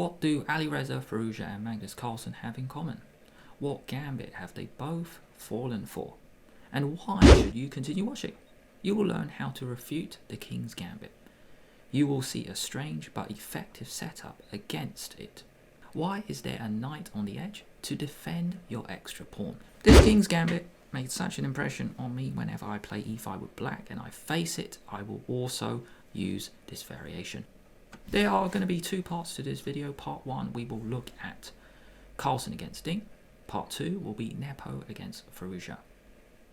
What do Alireza Firouzja and Magnus Carlsen have in common? What gambit have they both fallen for? And why should you continue watching? You will learn how to refute the King's Gambit. You will see a strange but effective setup against it. Why is there a knight on the edge? To defend your extra pawn. This King's Gambit made such an impression on me whenever I play e5 with black and I face it, I will also use this variation. There are going to be two parts to this video. Part 1 we will look at Carlsen against Ding. Part 2 will be Nepo against Firouzja.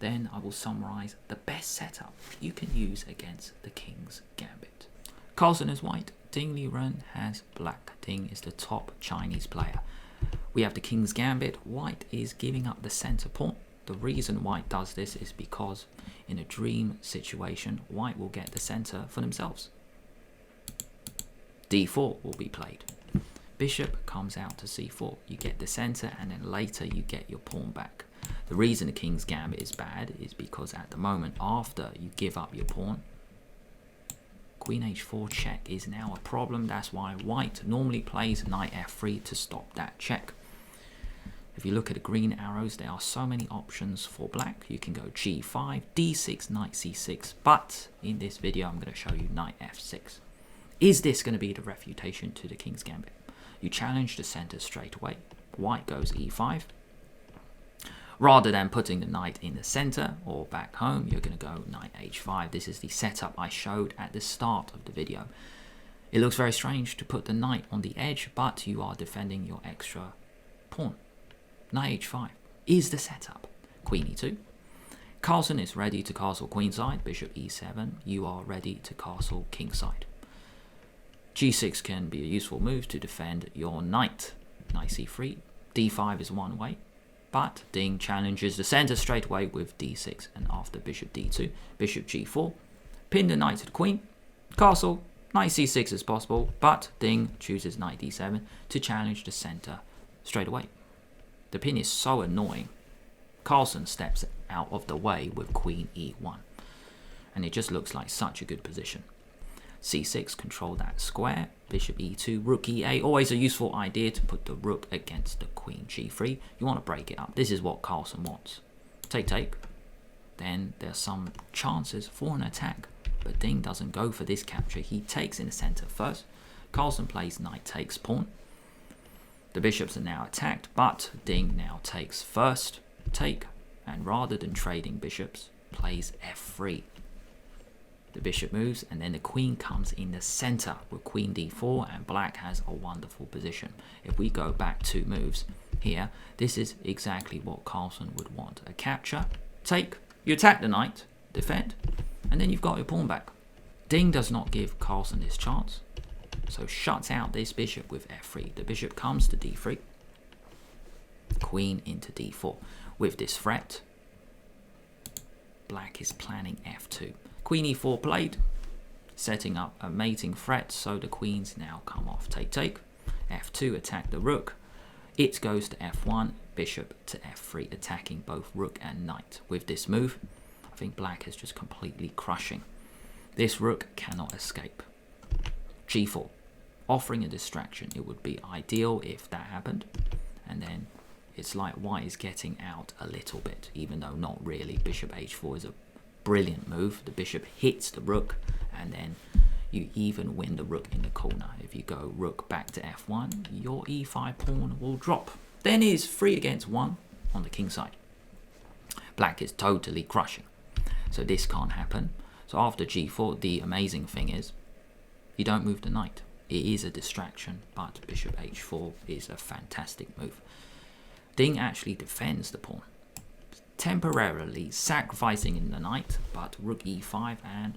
Then I will summarize the best setup you can use against the King's Gambit. Carlsen is white, Ding Liren has black. Ding is the top Chinese player. We have the King's Gambit. White is giving up the center pawn. The reason white does this is because in a dream situation, white will get the center for themselves. d4 will be played. Bishop comes out to c4. You get the center and then later you get your pawn back. The reason the King's Gambit is bad is because at the moment after you give up your pawn, Queen h4 check is now a problem. That's why white normally plays knight f3 to stop that check. If you look at the green arrows, there are so many options for black. You can go g5, d6, knight c6, but in this video I'm going to show you knight f6. Is this going to be the refutation to the King's Gambit? You challenge the center straight away. White goes e5. Rather than putting the knight in the center or back home, you're going to go knight h5. This is the setup I showed at the start of the video. It looks very strange to put the knight on the edge, but you are defending your extra pawn. Knight h5 is the setup. Queen e2. Carlsen is ready to castle queenside. Bishop e7. You are ready to castle kingside. g6 can be a useful move to defend your knight. Knight c3. d5 is one way. But Ding challenges the center straight away with d6 and after bishop d2, bishop g4, pin the knight to the queen, castle, knight c6 is possible, but Ding chooses knight d7 to challenge the center straight away. The pin is so annoying. Carlsen steps out of the way with queen e1, and it just looks like such a good position. c6, control that square, bishop e2, rook e8, always a useful idea to put the rook against the queen g3. You want to break it up. This is what Carlsen wants. Take. Then there's some chances for an attack, but Ding doesn't go for this capture. He takes in the center first. Carlsen plays knight takes pawn. The bishops are now attacked, but Ding now takes first, take, and rather than trading bishops, plays f3. The bishop moves and then the queen comes in the center with queen d4 and black has a wonderful position. If we go back 2 moves here, this is exactly what Carlsen would want. A capture, take, you attack the knight, defend, and then you've got your pawn back. Ding does not give Carlsen this chance, so shuts out this bishop with f3. The bishop comes to d3, queen into d4. With this threat, black is planning f2. Queen e4 played, setting up a mating threat, so the queens now come off. Take, f2, attack the rook. It goes to f1, bishop to f3, attacking both rook and knight. With this move, I think black is just completely crushing. This rook cannot escape. g4, offering a distraction. It would be ideal if that happened, and then it's like white is getting out a little bit, even though not really. Bishop h4 is a brilliant move. The bishop hits the rook and then you even win the rook in the corner. If you go rook back to f1, your e5 pawn will drop. Then it is 3 against 1 on the king side. Black is totally crushing, so this can't happen. So after g4, the amazing thing is you don't move the knight. It is a distraction, but bishop h4 is a fantastic move. Ding actually defends the pawn, temporarily sacrificing in the knight, but rook e5 and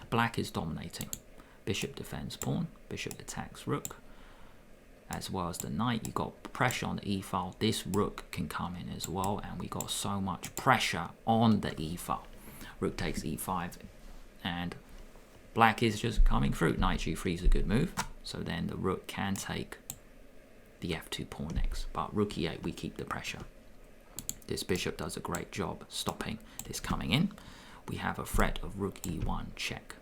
black is dominating. Bishop defends pawn, bishop attacks rook, as well as the knight. You got pressure on the e file. This rook can come in as well, and we got so much pressure on the e file. Rook takes e5, and black is just coming through. Knight g3 is a good move, so then the rook can take the f2 pawn next, but rook e8, we keep the pressure. This bishop does a great job stopping this coming in. We have a threat of rook e1 check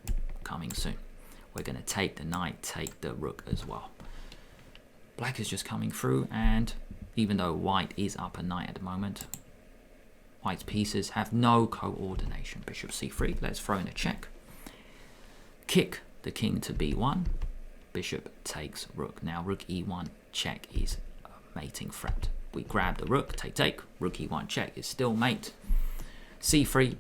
coming soon. We're going to take the knight, take the rook as well. Black is just coming through, and even though white is up a knight at the moment, white's pieces have no coordination. Bishop c3, let's throw in a check. Kick the king to b1. Bishop takes rook. Now rook e1 check is a mating threat. We grab the rook, take. Rook e1 check is still mate. c3,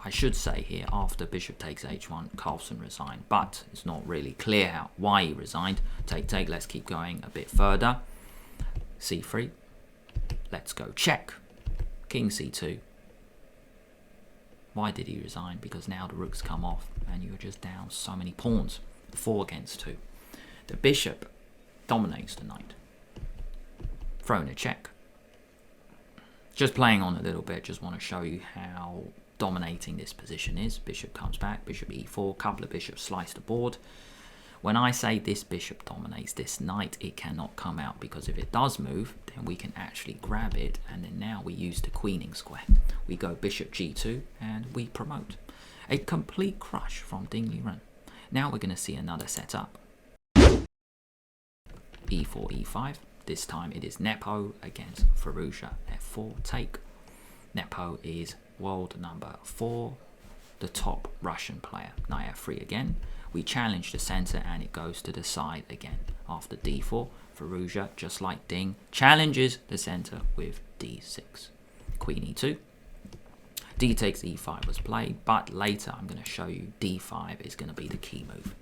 I should say here, after bishop takes h1, Carlsen resigned, but it's not really clear why he resigned. Take, let's keep going a bit further. c3, let's go check. King c2. Why did he resign? Because now the rook's come off and you're just down so many pawns. 4 against 2. The bishop dominates the knight. Throwing a check. Just playing on a little bit, just want to show you how dominating this position is. Bishop comes back, bishop e4, couple of bishops slice the board. When I say this bishop dominates this knight, it cannot come out, because if it does move, then we can actually grab it, and then now we use the queening square. We go bishop g2 and we promote. A complete crush from Liren. Now we're going to see another setup. e4, e5. This time it is Nepo against Firouzja. f4, take. Nepo is world number 4, the top Russian player. Knight f3 again. We challenge the center and it goes to the side again. After d4, Firouzja, just like Ding, challenges the center with d6. Queen e2. D takes e5 was played, but later I'm going to show you d5 is going to be the key move.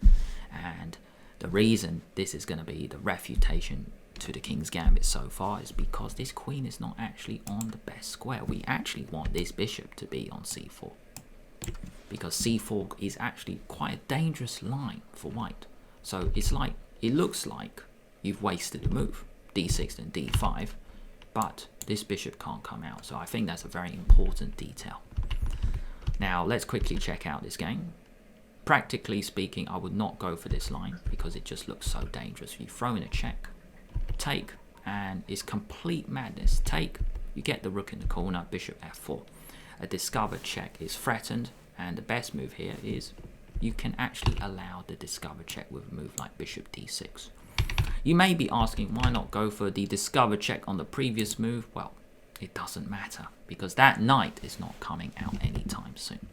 And the reason this is going to be the refutation to the King's Gambit so far is because this queen is not actually on the best square. We actually want this bishop to be on c4, because c4 is actually quite a dangerous line for white. So it's like, it looks like you've wasted a move, d6 and d5, but this bishop can't come out. So I think that's a very important detail. Now let's quickly check out this game. Practically speaking, I would not go for this line because it just looks so dangerous. You throw in a check, take, and it's complete madness. Take, you get the rook in the corner, bishop f4. A discovered check is threatened, and the best move here is you can actually allow the discovered check with a move like bishop d6. You may be asking, why not go for the discovered check on the previous move? Well, it doesn't matter, because that knight is not coming out anytime soon.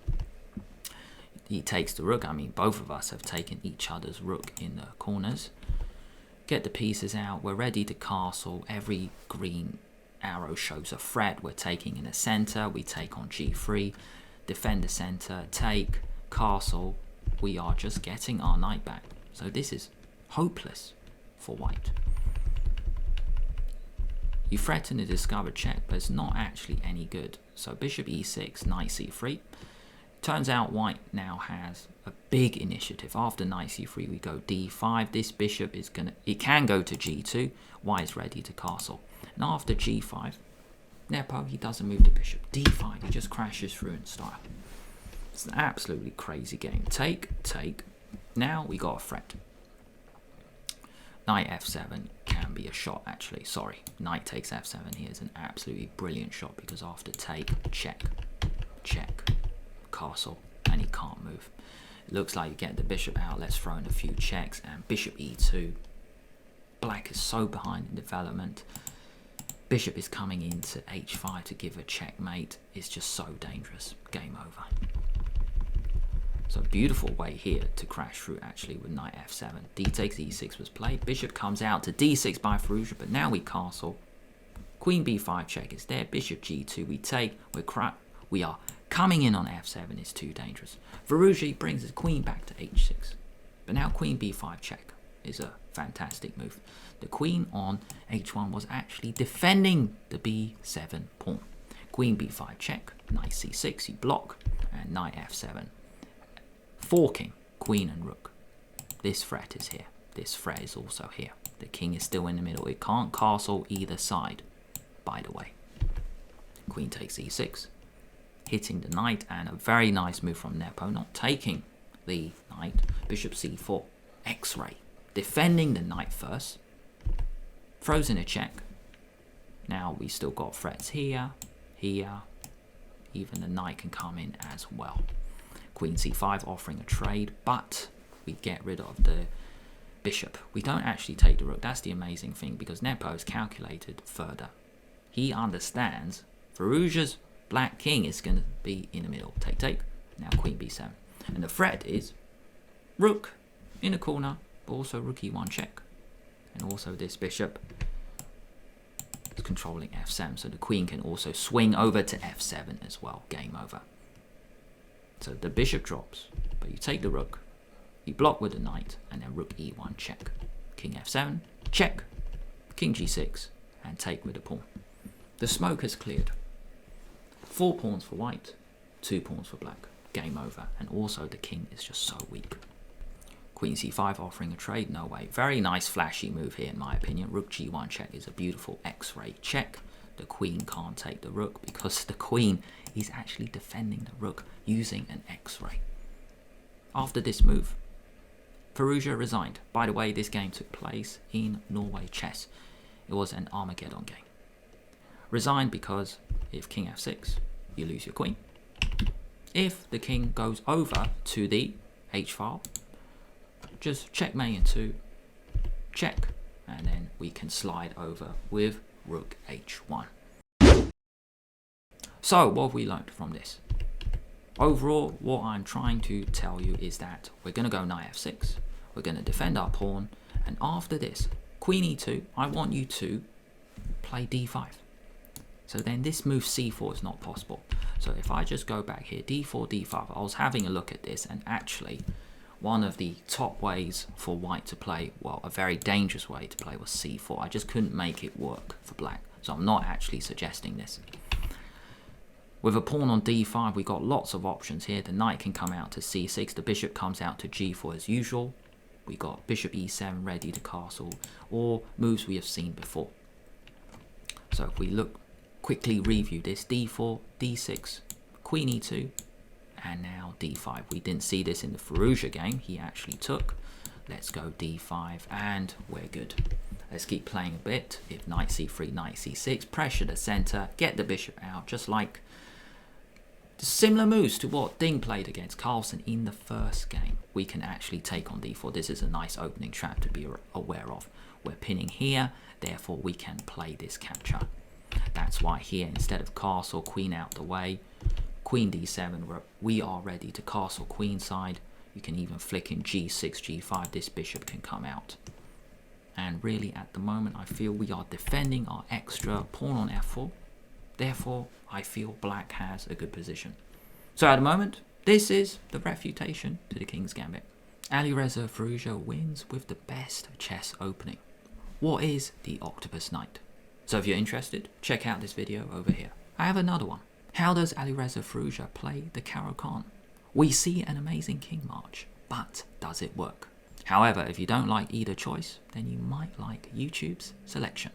He takes the rook. I mean, both of us have taken each other's rook in the corners. Get the pieces out. We're ready to castle. Every green arrow shows a threat. We're taking in the center. We take on g3. Defend the center. Take. Castle. We are just getting our knight back. So this is hopeless for white. You threaten the discovered check, but it's not actually any good. So bishop e6, knight c3. Turns out white now has a big initiative. After knight c3, we go d5. This bishop is gonna, it can go to g2. White is ready to castle. And after g5, Nepo, he doesn't move the bishop. d5, he just crashes through in style. It's an absolutely crazy game. Take. Now we got a threat. Knight f7 can be a shot, actually. Sorry, knight takes f7 here is an absolutely brilliant shot, because after take, check, castle, and he can't move. It looks like you get the bishop out. Let's throw in a few checks, and bishop e2. Black is so behind in development. Bishop is coming into h5 to give a checkmate. It's just so dangerous. Game over. So beautiful way here to crash through, actually, with knight f7. D takes e6 was played. Bishop comes out to d6 by Firouzja, but now we castle. Queen b5 check is there. Bishop g2 we take. We are coming in on f7. It's too dangerous. Firouzja brings his queen back to h6. But now queen b5 check is a fantastic move. The queen on h1 was actually defending the b7 pawn. Queen b5 check. Knight c6, you block. And knight f7. Forking queen and rook. This threat is here. This threat is also here. The king is still in the middle. It can't castle either side, by the way. Queen takes e6, hitting the knight, and a very nice move from Nepo, not taking the knight. Bishop c4, x-ray, defending the knight first. Throws in a check. Now we still got threats here. Even the knight can come in as well. Queen c5 offering a trade, but we get rid of the bishop. We don't actually take the rook. That's the amazing thing, because Nepo is calculated further. He understands Firouzja's black king is going to be in the middle. Take, take. Now queen b7. And the threat is rook in the corner, but also rook e1 check. And also this bishop is controlling f7, so the queen can also swing over to f7 as well. Game over. So the bishop drops, but you take the rook, you block with the knight, and then rook e1 check. King f7, check, king g6, and take with the pawn. The smoke has cleared. 4 pawns for white, 2 pawns for black. Game over. And also the king is just so weak. Queen c5 offering a trade, no way. Very nice flashy move here in my opinion. Rook g1 check is a beautiful x-ray check. The queen can't take the rook because the queen is actually defending the rook using an x-ray. After this move, Firouzja resigned. By the way, this game took place in Norway chess. It was an Armageddon game. Resigned because if king f6, you lose your queen. If the king goes over to the h-file, just checkmate into check, and then we can slide over with rook h1. So what have we learned from this? Overall, what I'm trying to tell you is that we're going to go knight f6, we're going to defend our pawn, and after this, queen e2, I want you to play d5. So then this move c4 is not possible. So if I just go back here, d4, d5, I was having a look at this, and actually one of the top ways for white to play, well, a very dangerous way to play, was c4. I just couldn't make it work for black. So I'm not actually suggesting this. With a pawn on d5, we got lots of options here. The knight can come out to c6. The bishop comes out to g4 as usual. We got bishop e7 ready to castle, or moves we have seen before. So if we look, quickly review this, d4, d6, queen e2, and now d5. We didn't see this in the Firouzja game. He actually took. Let's go d5, and we're good. Let's keep playing a bit. If knight c3, knight c6, pressure the center, get the bishop out, just like similar moves to what Ding played against Carlsen in the first game. We can actually take on d4. This is a nice opening trap to be aware of. We're pinning here, therefore we can play this capture. That's why here, instead of castle, queen out the way, queen d7, we are ready to castle queenside. You can even flick in g6, g5, this bishop can come out. And really at the moment I feel we are defending our extra pawn on f4. Therefore I feel black has a good position. So at the moment, this is the refutation to the King's Gambit. Alireza Firouzja wins with the best chess opening. What is the Octopus Knight? So if you're interested, check out this video over here. I have another one. How does Alireza Firouzja play the Caro-Kann? We see an amazing king march, but does it work? However, if you don't like either choice, then you might like YouTube's selection.